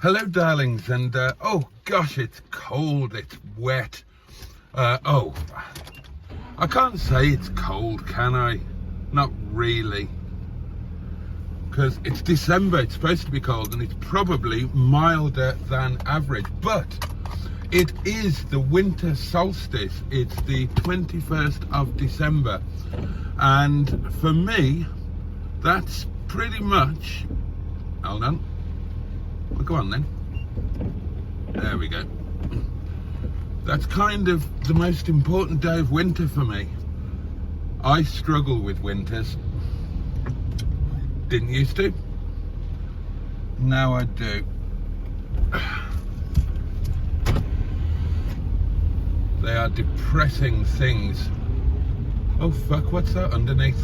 Hello darlings, and oh gosh, it's cold, it's wet. I can't say it's cold, can I? Not really, because it's December, it's supposed to be cold, and it's probably milder than average, but it is the winter solstice. It's the 21st of December, and for me that's pretty much, hold on, well, go on then, there we go, that's kind of the most important day of winter for me. I struggle with winters. Didn't used to, now I do. They are depressing things. Oh fuck, what's that underneath?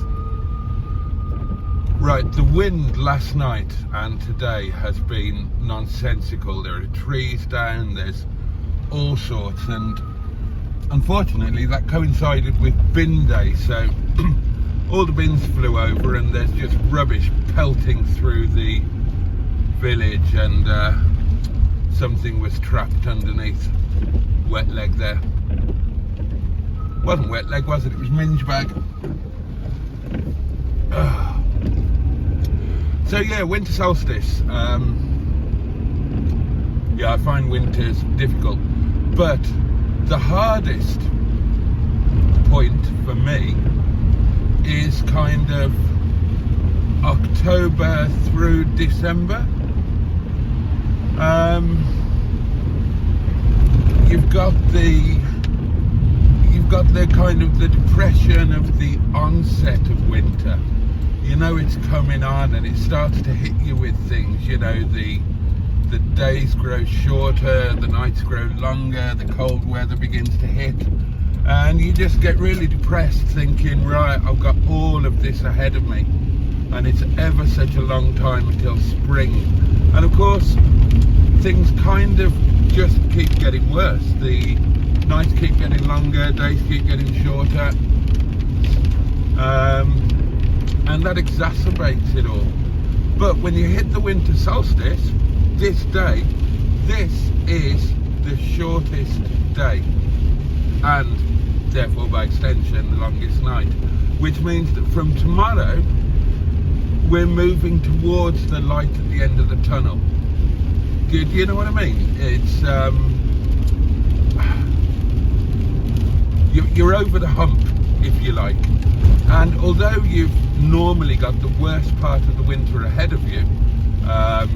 Right, the wind last night and today has been nonsensical. There are trees down, there's all sorts, and unfortunately that coincided with bin day, so all the bins flew over and there's just rubbish pelting through the village, and something was trapped underneath. Wet leg there. Wasn't wet leg, was it? It was minge bag. So yeah, winter solstice. Yeah, I find winters difficult, but the hardest point for me is kind of October through December. You've got the kind of the depression of the onset of winter. You know it's coming on and it starts to hit you with things, you know, the days grow shorter, the nights grow longer, the cold weather begins to hit, and you just get really depressed thinking, right, I've got all of this ahead of me and it's ever such a long time until spring. And of course things kind of just keep getting worse. The nights keep getting longer, days keep getting shorter, and that exacerbates it all. But when you hit the winter solstice, this day, this is the shortest day, and therefore by extension the longest night, which means that from tomorrow we're moving towards the light at the end of the tunnel. Do you know what I mean? It's you're over the hump, if you like, and although you've normally got the worst part of the winter ahead of you,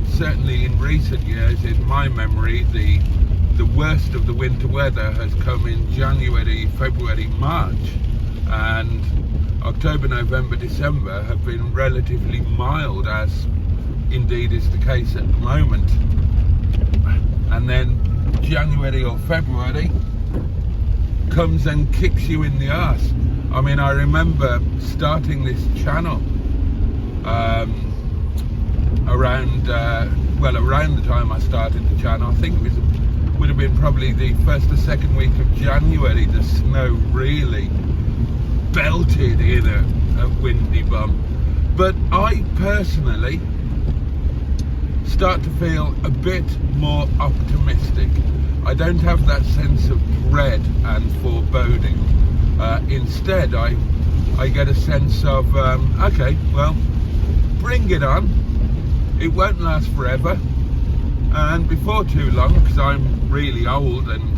certainly in recent years, in my memory, the worst of the winter weather has come in January, February, March, and October, November, December have been relatively mild, as indeed is the case at the moment. And then January or February comes and kicks you in the arse. I mean, I remember starting this channel around the time I started the channel. I think it would have been probably the first or second week of January. The snow really belted in a windy bum. But I personally start to feel a bit more optimistic. I don't have that sense of dread and foreboding. Instead, I get a sense of, okay, well, bring it on. It won't last forever. And before too long, because I'm really old and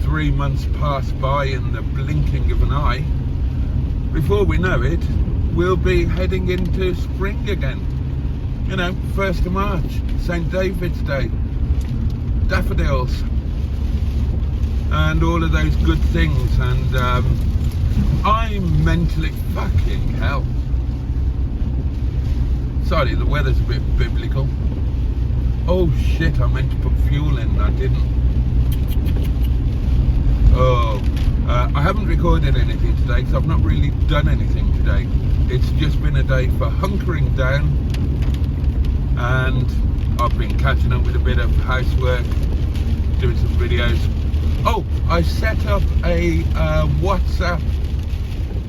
3 months pass by in the blinking of an eye, before we know it, we'll be heading into spring again. You know, 1st of March, St. David's Day, daffodils, and all of those good things, and I'm mentally, fucking hell. Sorry, the weather's a bit biblical. Oh shit, I meant to put fuel in, I didn't. I haven't recorded anything today because I've not really done anything today. It's just been a day for hunkering down, and I've been catching up with a bit of housework, doing some videos. Oh, I set up a WhatsApp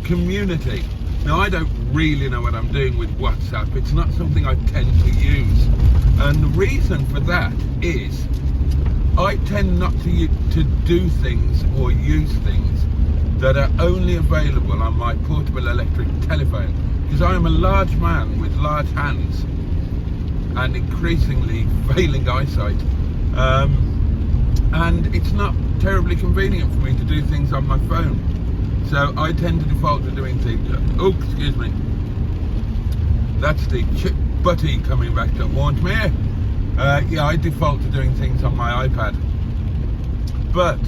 community. Now, I don't really know what I'm doing with WhatsApp. It's not something I tend to use. And the reason for that is I tend not to do things or use things that are only available on my portable electric telephone, because I am a large man with large hands and increasingly failing eyesight, and it's not terribly convenient for me to do things on my phone, so I tend to default to doing things. Oh, excuse me, that's the Boaty coming back to haunt me. Yeah, I default to doing things on my iPad, but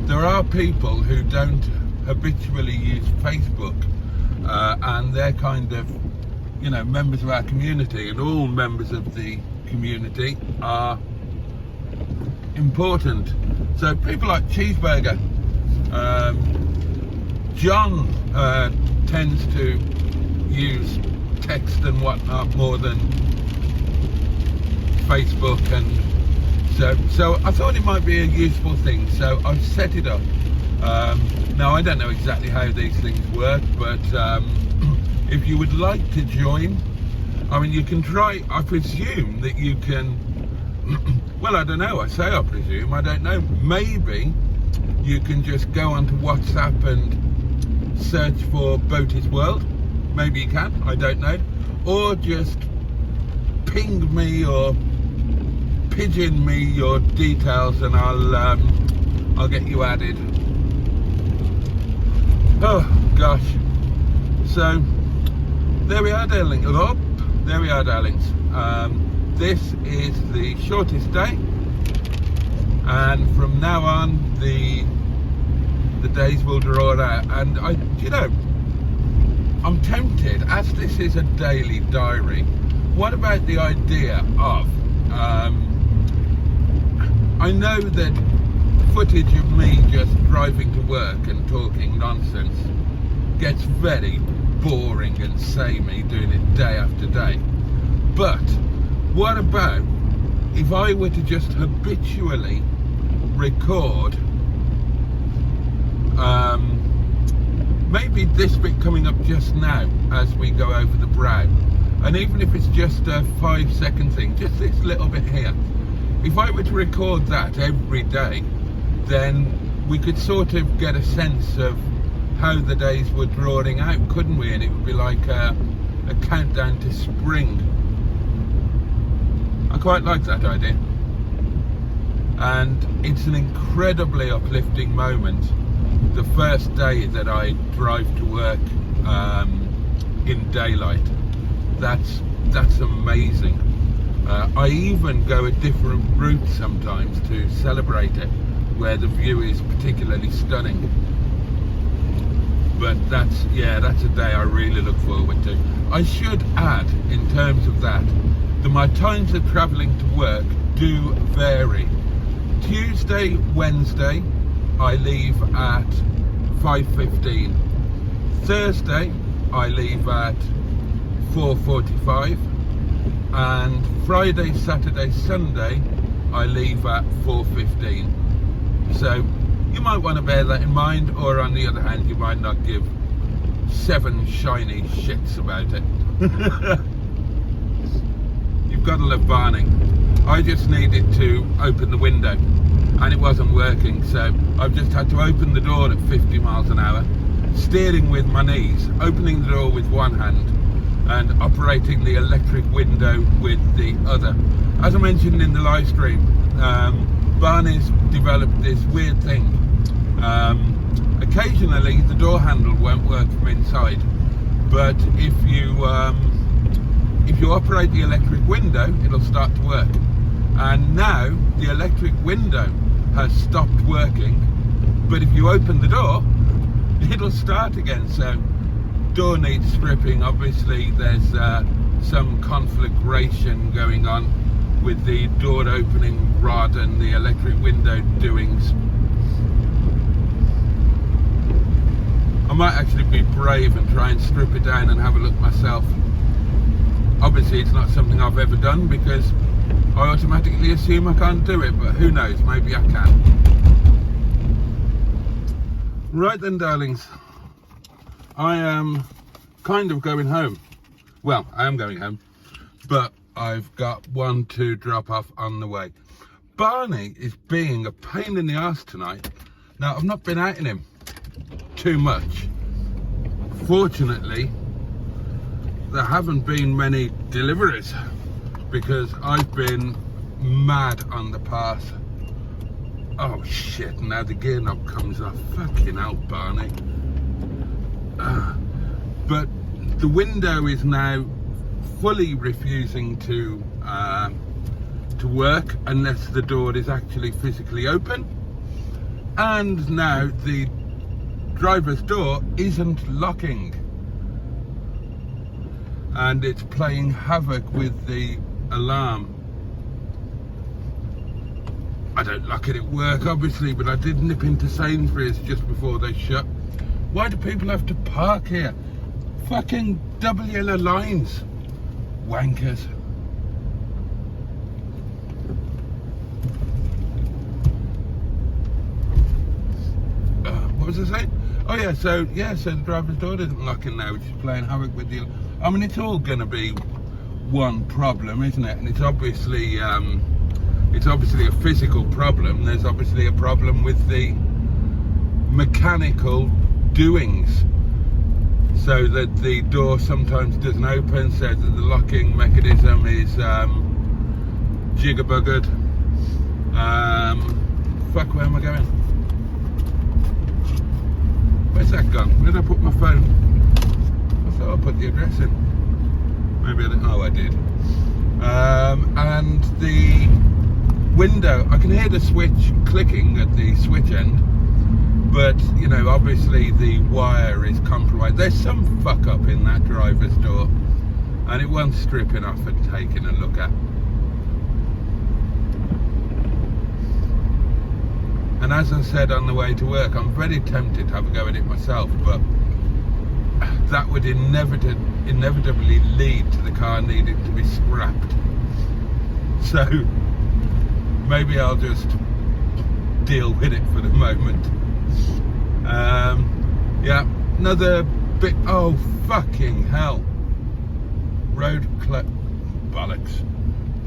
there are people who don't habitually use Facebook, and they're kind of, you know, members of our community, and all members of the community are important. So people like Cheeseburger, John tends to use text and whatnot more than Facebook, and so I thought it might be a useful thing, so I've set it up. Now I don't know exactly how these things work, but if you would like to join, I mean, you can try. I presume that you can well, I don't know, I presume, I don't know, maybe you can just go onto WhatsApp and search for Boaty's World. Maybe you can, I don't know, or just ping me or pigeon me your details and I'll get you added. Oh gosh, so there we are, darling. Oh, there we are, darlings. This is the shortest day, and from now on the days will draw out. And I'm tempted, as this is a daily diary, what about the idea of, I know that footage of me just driving to work and talking nonsense gets very boring and samey, doing it day after day, but what about if I were to just habitually record maybe this bit coming up just now as we go over the brow, and even if it's just a 5-second thing, just this little bit here, if I were to record that every day, then we could sort of get a sense of how the days were drawing out, couldn't we? And it would be like a countdown to spring. I quite like that idea, and it's an incredibly uplifting moment. The first day that I drive to work in daylight, that's amazing. I even go a different route sometimes to celebrate it, where the view is particularly stunning. But that's a day I really look forward to. I should add, in terms of that my times of travelling to work do vary. Tuesday, Wednesday, I leave at 5:15. Thursday, I leave at 4:45. And Friday, Saturday, Sunday, I leave at 4:15. So you might want to bear that in mind, or on the other hand, you might not give 7 shiny shits about it. You've got to love Barney. I just needed to open the window and it wasn't working, so I've just had to open the door at 50 miles an hour, steering with my knees, opening the door with one hand and operating the electric window with the other. As I mentioned in the live stream, Barney's developed this weird thing. Occasionally the door handle won't work from inside, but if you operate the electric window, it'll start to work. And now the electric window has stopped working, but if you open the door, it'll start again. So door needs stripping. Obviously there's some conflagration going on with the door opening rod and the electric window doings. I might actually be brave and try and strip it down and have a look myself. Obviously it's not something I've ever done because I automatically assume I can't do it, but who knows, maybe I can. Right then, darlings, I am kind of going home. Well, I am going home, but I've got 1, 2 drop off on the way. Barney is being a pain in the arse tonight. Now, I've not been outing him too much. Fortunately, there haven't been many deliveries because I've been mad on the pass. Oh shit, now the gear knob comes off. Fucking hell, Barney. But the window is now fully refusing to work unless the door is actually physically open. And now the driver's door isn't locking. And it's playing havoc with the alarm. I don't lock it at work, obviously, but I did nip into Sainsbury's just before they shut. Why do people have to park here? Fucking double yellow lines. Wankers. What was I saying? Oh yeah, so the driver's door isn't locking now, which is playing havoc with the... I mean, it's all going to be one problem, isn't it? And it's obviously a physical problem. There's obviously a problem with the mechanical doings, so that the door sometimes doesn't open, so that the locking mechanism is jigger-buggered. Fuck, where am I going? Where's that gone? Where did I put my phone? I thought I put the address in. Maybe I didn't. Oh, I did. And the window, I can hear the switch clicking at the switch end, but you know, obviously the wire is compromised. There's some fuck up in that driver's door, and it wants stripping off and taking a look at. And as I said on the way to work, I'm very tempted to have a go at it myself, but that would inevitably lead to the car needing to be scrapped. So maybe I'll just deal with it for the moment. Yeah, another bit. Oh, fucking hell. Bollocks.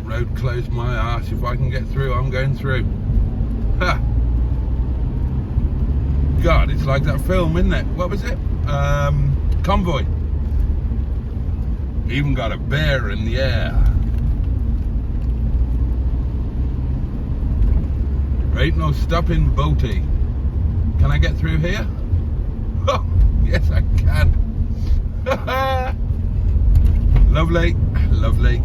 Road closed my arse. If I can get through, I'm going through. Ha! God, it's like that film, isn't it? What was it? Convoy. Even got a bear in the air. There ain't no stopping Boaty. Can I get through here? Oh, yes I can. Lovely, lovely.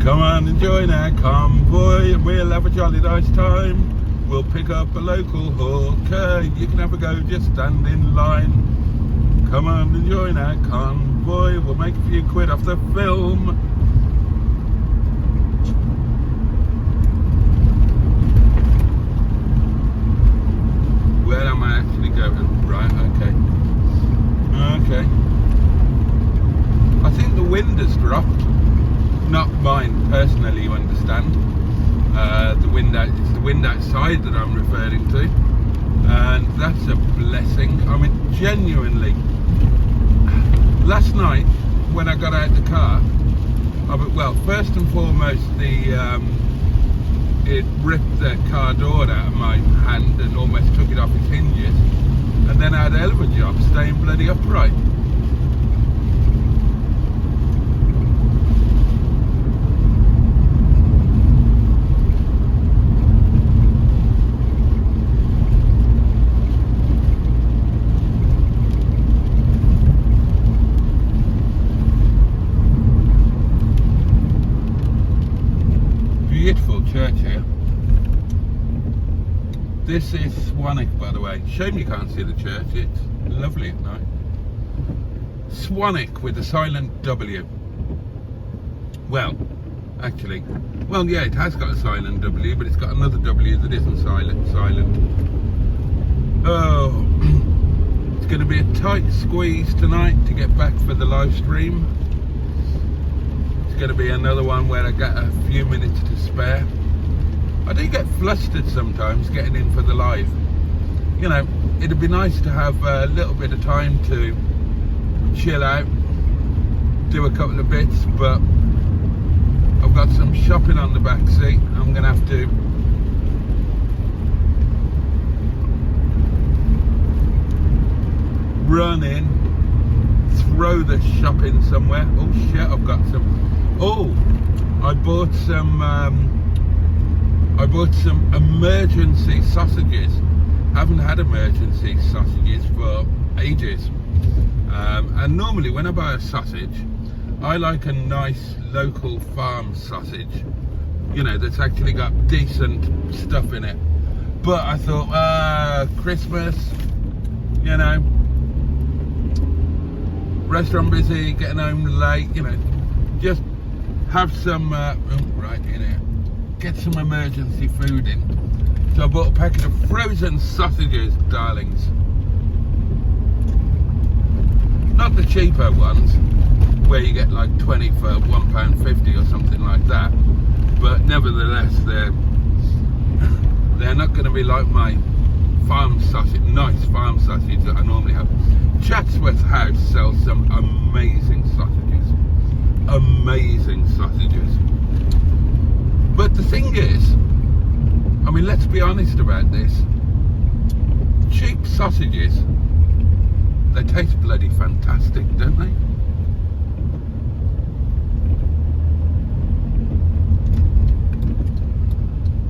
Come on and join our convoy and we'll have a jolly nice time. We'll pick up a local hawker. You can have a go, just stand in line. Come on and join our convoy. We'll make a few quid off the film. Where am I actually going? Right, okay. Okay. I think the wind has dropped. Not mine personally, you understand. It's the wind outside that I'm referring to, and that's a blessing. I mean, genuinely. Last night when I got out the car, well, first and foremost, it ripped the car door out of my hand and almost took it off its hinges, and then I had a hell of a job staying bloody upright. Beautiful church here. This is Swanwick, by the way. Shame you can't see the church. It's lovely at night. Swanwick with a silent W. Well, actually, yeah, it has got a silent W, but it's got another W that isn't silent. Oh, it's going to be a tight squeeze tonight to get back for the live stream. Going to be another one where I get a few minutes to spare. I do get flustered sometimes getting in for the live. You know, it'd be nice to have a little bit of time to chill out, do a couple of bits, but I've got some shopping on the back seat. I'm gonna have to run in, throw the shopping somewhere. Oh shit, I've got some. Oh, I bought some emergency sausages. Haven't had emergency sausages for ages. And normally when I buy a sausage, I like a nice local farm sausage, you know, that's actually got decent stuff in it. But I thought, Christmas, you know, restaurant busy, getting home late, you know, just have some, right in here, get some emergency food in. So I bought a packet of frozen sausages, darlings. Not the cheaper ones, where you get like 20 for £1.50 or something like that. But nevertheless, they're not going to be like my farm sausage, nice farm sausage that I normally have. Chatsworth House sells some amazing sausages. Amazing sausages. But the thing is, I mean, let's be honest about this. Cheap sausages, they taste bloody fantastic, don't they?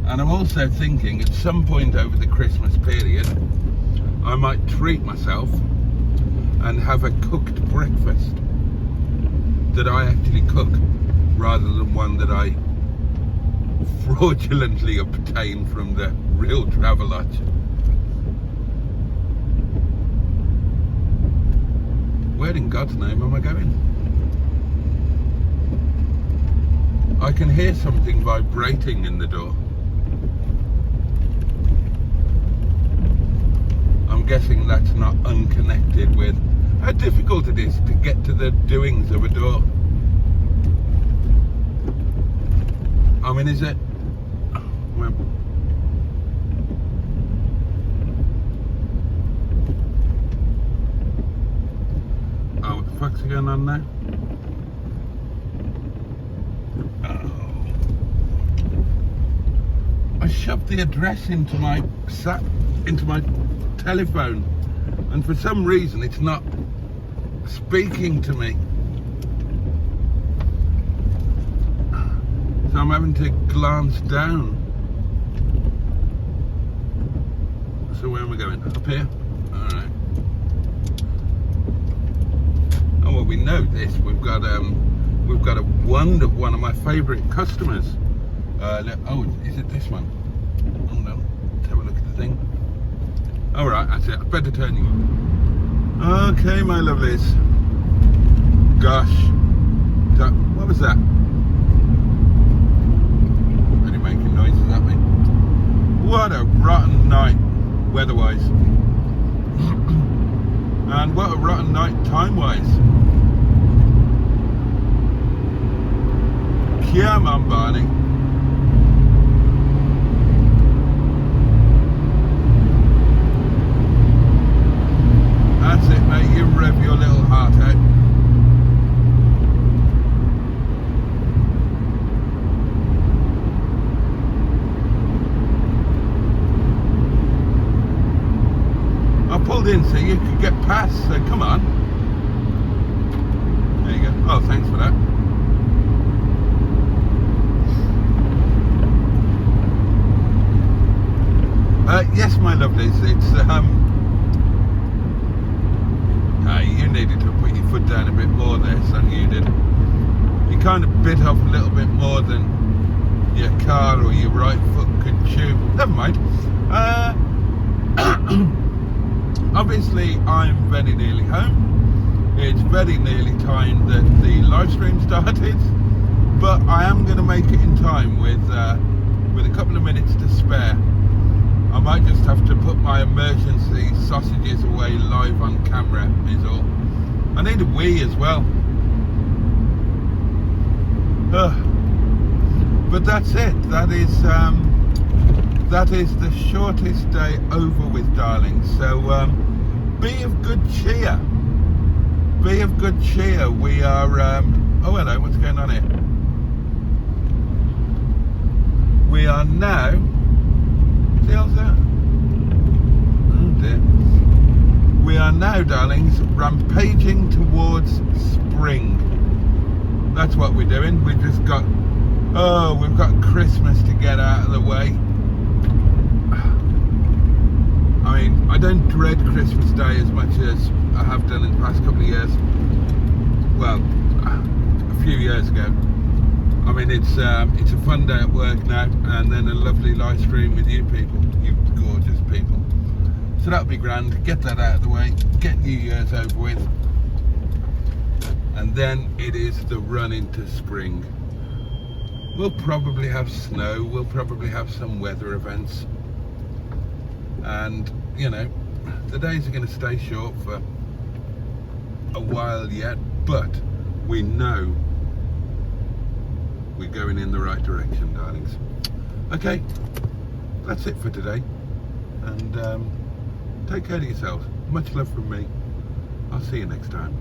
And I'm also thinking at some point over the Christmas period, I might treat myself and have a cooked breakfast that I actually cook, rather than one that I fraudulently obtain from the real Travelodge. Where in God's name am I going? I can hear something vibrating in the door. I'm guessing that's not unconnected with how difficult it is to get to the doings of a door. I mean, is it? Well, oh, what the fuck's going on now? Oh. I shoved the address into my telephone, and for some reason it's not speaking to me. So I'm having to glance down. So where am I going? Up here? Alright. Oh well, we know this. We've got one of my favourite customers. Oh, is it this one? Hold on. Let's have a look at the thing. Alright, that's it. I better turn you on. Okay, my lovelies. Gosh. What was that? Are you making noises at me? What a rotten night, weather-wise. And what a rotten night, time-wise. Come on, Barney. That's it, mate. You rev your little heart out. I pulled in so you could get past, so come on. There you go. Oh, thanks for that. Yes, my lovelies, it's you needed to put your foot down a bit more there, son, you did. You kind of bit off a little bit more than your car or your right foot could chew. Never mind. Obviously, I'm very nearly home. It's very nearly time that the live stream started, but I am going to make it in time with a couple of minutes to spare. I might just have to put my emergency sausages away live on camera, is all. I need a wee as well. But that's it. That is that is the shortest day over with, darlings. So be of good cheer. Be of good cheer. We are oh hello, what's going on here? We are now, what the hell's that? Oh dear. We are now, darlings, rampaging towards spring. That's what we're doing. We've just got, we've got Christmas to get out of the way. I mean, I don't dread Christmas Day as much as I have done in the past couple of years. Well, a few years ago. I mean, it's a fun day at work now, and then a lovely live stream with you people, you gorgeous people. So that'll be grand. Get that out of the way, get New Year's over with, and then it is the run into spring. We'll probably have snow, we'll probably have some weather events, and you know, the days are going to stay short for a while yet, but we know we're going in the right direction, darlings. Okay, that's it for today, and take care of yourselves. Much love from me. I'll see you next time.